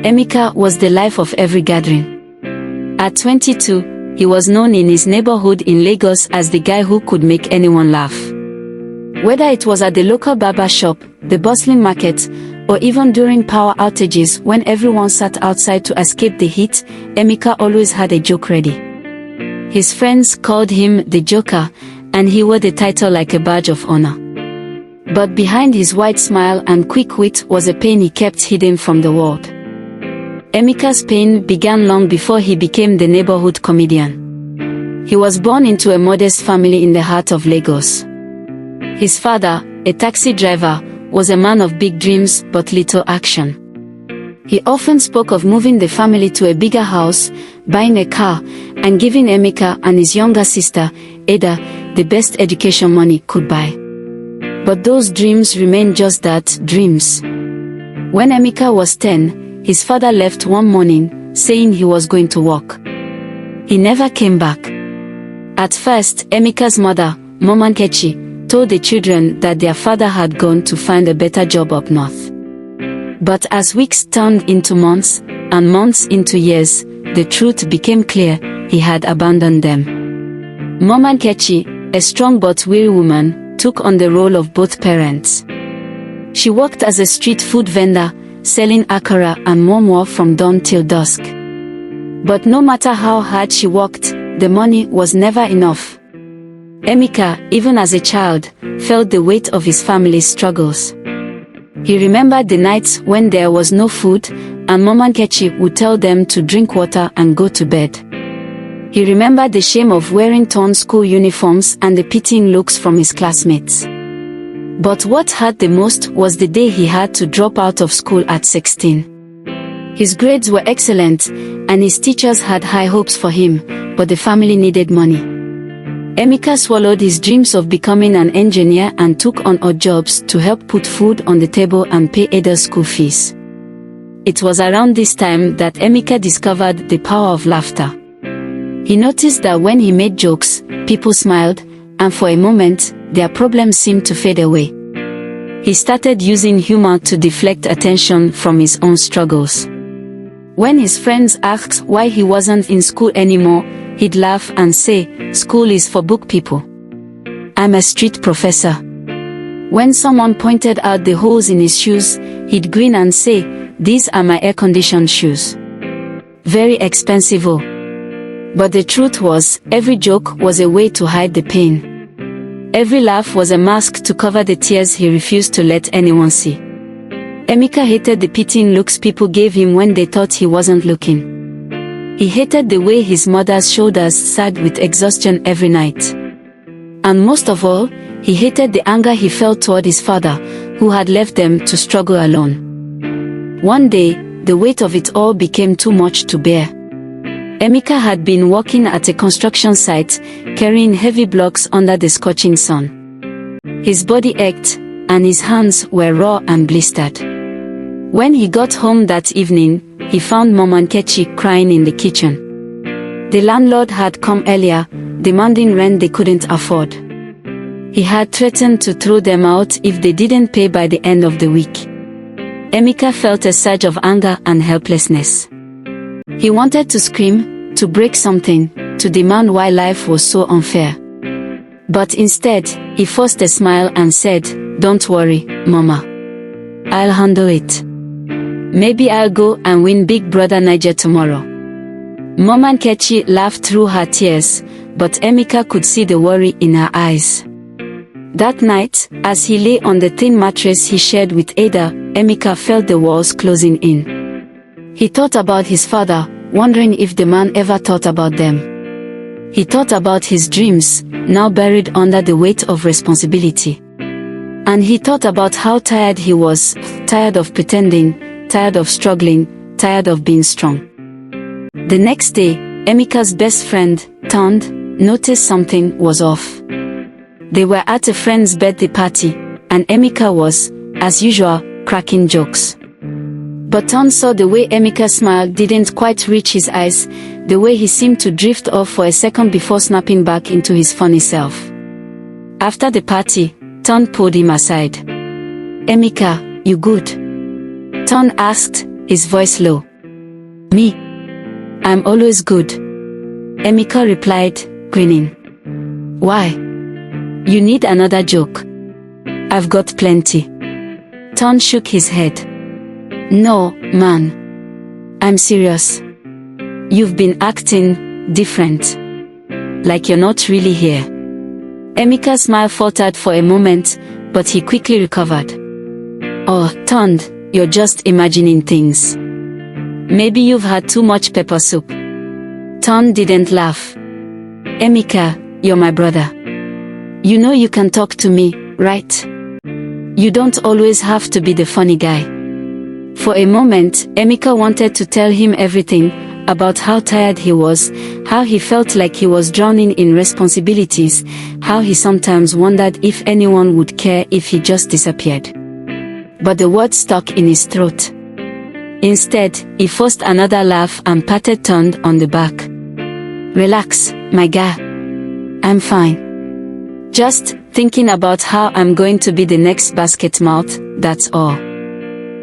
Emeka was the life of every gathering. At 22, he was known in his neighborhood in Lagos as the guy who could make anyone laugh. Whether it was at the local barber shop, the bustling market, or even during power outages when everyone sat outside to escape the heat, Emeka always had a joke ready. His friends called him the Joker, and he wore the title like a badge of honor. But behind his wide smile and quick wit was a pain he kept hidden from the world. Emeka's pain began long before he became the neighborhood comedian. He was born into a modest family in the heart of Lagos. His father, a taxi driver, was a man of big dreams but little action. He often spoke of moving the family to a bigger house, buying a car, and giving Emeka and his younger sister, Ada, the best education money could buy. But those dreams remained just that, dreams. When Emeka was 10, his father left one morning, saying he was going to work. He never came back. At first, Emeka's mother, Mama Nkechi, told the children that their father had gone to find a better job up north. But as weeks turned into months, and months into years, the truth became clear: he had abandoned them. Mama Nkechi, a strong but weary woman, took on the role of both parents. She worked as a street food vendor, selling akara and momo from dawn till dusk. But no matter how hard she worked, the money was never enough. Emeka, even as a child, felt the weight of his family's struggles. He remembered the nights when there was no food, and Mama Nkechi would tell them to drink water and go to bed. He remembered the shame of wearing torn school uniforms and the pitying looks from his classmates. But what hurt the most was the day he had to drop out of school at 16. His grades were excellent, and his teachers had high hopes for him, but the family needed money. Emeka swallowed his dreams of becoming an engineer and took on odd jobs to help put food on the table and pay Ada's school fees. It was around this time that Emeka discovered the power of laughter. He noticed that when he made jokes, people smiled, and for a moment, their problems seemed to fade away. He started using humor to deflect attention from his own struggles. When his friends asked why he wasn't in school anymore, he'd laugh and say, "School is for book people. I'm a street professor." When someone pointed out the holes in his shoes, he'd grin and say, "These are my air-conditioned shoes. Very expensive oh." But the truth was, every joke was a way to hide the pain. Every laugh was a mask to cover the tears he refused to let anyone see. Emeka hated the pitying looks people gave him when they thought he wasn't looking. He hated the way his mother's shoulders sagged with exhaustion every night. And most of all, he hated the anger he felt toward his father, who had left them to struggle alone. One day, the weight of it all became too much to bear. Emeka had been working at a construction site, carrying heavy blocks under the scorching sun. His body ached, and his hands were raw and blistered. When he got home that evening, he found Mama Nkechi crying in the kitchen. The landlord had come earlier, demanding rent they couldn't afford. He had threatened to throw them out if they didn't pay by the end of the week. Emeka felt a surge of anger and helplessness. He wanted to scream, to break something, to demand why life was so unfair. But instead, he forced a smile and said, "Don't worry, Mama. I'll handle it. Maybe I'll go and win Big Brother Niger tomorrow." Mama Nkechi laughed through her tears, but Emeka could see the worry in her eyes. That night, as he lay on the thin mattress he shared with Ada, Emeka felt the walls closing in. He thought about his father, wondering if the man ever thought about them. He thought about his dreams, now buried under the weight of responsibility. And he thought about how tired he was, tired of pretending, tired of struggling, tired of being strong. The next day, Emeka's best friend, Tond, noticed something was off. They were at a friend's birthday party, and Emeka was, as usual, cracking jokes. But Tond saw the way Emeka's smile didn't quite reach his eyes, the way he seemed to drift off for a second before snapping back into his funny self. After the party, Tond pulled him aside. "Emeka, you good?" Tond asked, his voice low. Me? I'm always good, Emeka replied, grinning. Why? You need another joke? I've got plenty. Ton shook his head. No, man. I'm serious. You've been acting different. Like you're not really here. Emeka's smile faltered for a moment, but he quickly recovered. Oh, Ton, you're just imagining things. Maybe you've had too much pepper soup. Ton didn't laugh. Emeka, you're my brother. You know you can talk to me, right? You don't always have to be the funny guy. For a moment, Emeka wanted to tell him everything, about how tired he was, how he felt like he was drowning in responsibilities, how he sometimes wondered if anyone would care if he just disappeared. But the words stuck in his throat. Instead, he forced another laugh and patted Ton on the back. Relax, my guy. I'm fine. Just thinking about how I'm going to be the next basket mouth, that's all.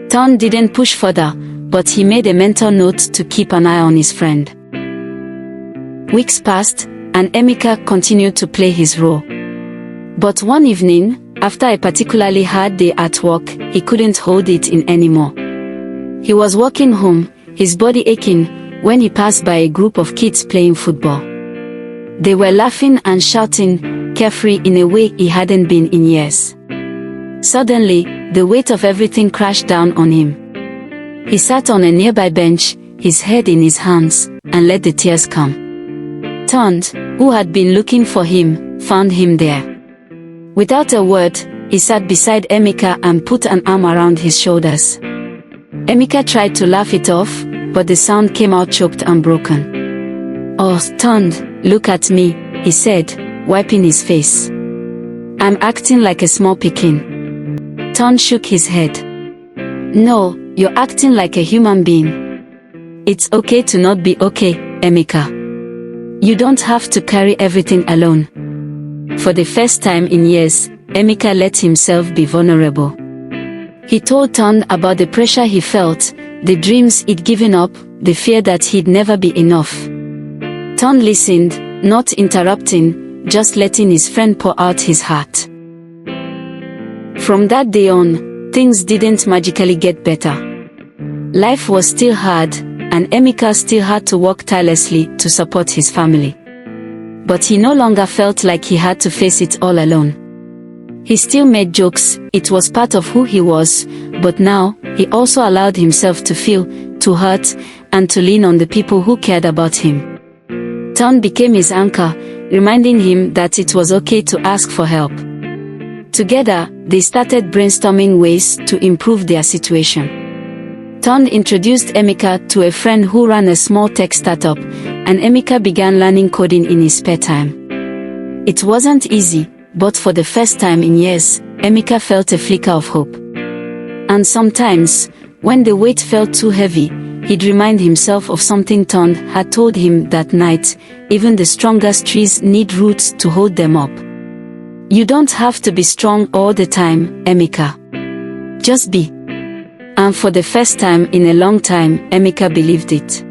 Ton didn't push further, but he made a mental note to keep an eye on his friend. Weeks passed, and Emeka continued to play his role. But one evening, after a particularly hard day at work, he couldn't hold it in anymore. He was walking home, his body aching, when he passed by a group of kids playing football. They were laughing and shouting, carefree in a way he hadn't been in years. Suddenly, the weight of everything crashed down on him. He sat on a nearby bench, his head in his hands, and let the tears come. Ton, who had been looking for him, found him there. Without a word, he sat beside Emeka and put an arm around his shoulders. Emeka tried to laugh it off, but the sound came out choked and broken. Oh, Ton, look at me, he said, wiping his face. I'm acting like a small pikin. Ton shook his head. No, you're acting like a human being. It's okay to not be okay, Emeka. You don't have to carry everything alone. For the first time in years, Emeka let himself be vulnerable. He told Ton about the pressure he felt, the dreams he'd given up, the fear that he'd never be enough. Ton listened, not interrupting, just letting his friend pour out his heart. From that day on, things didn't magically get better. Life was still hard, and Emeka still had to work tirelessly to support his family. But he no longer felt like he had to face it all alone. He still made jokes, it was part of who he was, but now, he also allowed himself to feel, to hurt, and to lean on the people who cared about him. Ton became his anchor, reminding him that it was okay to ask for help. Together, they started brainstorming ways to improve their situation. Ton introduced Emeka to a friend who ran a small tech startup, and Emeka began learning coding in his spare time. It wasn't easy, but for the first time in years, Emeka felt a flicker of hope. And sometimes, when the weight felt too heavy, he'd remind himself of something Ton had told him that night: even the strongest trees need roots to hold them up. You don't have to be strong all the time, Emeka. Just be. And for the first time in a long time, Emeka believed it.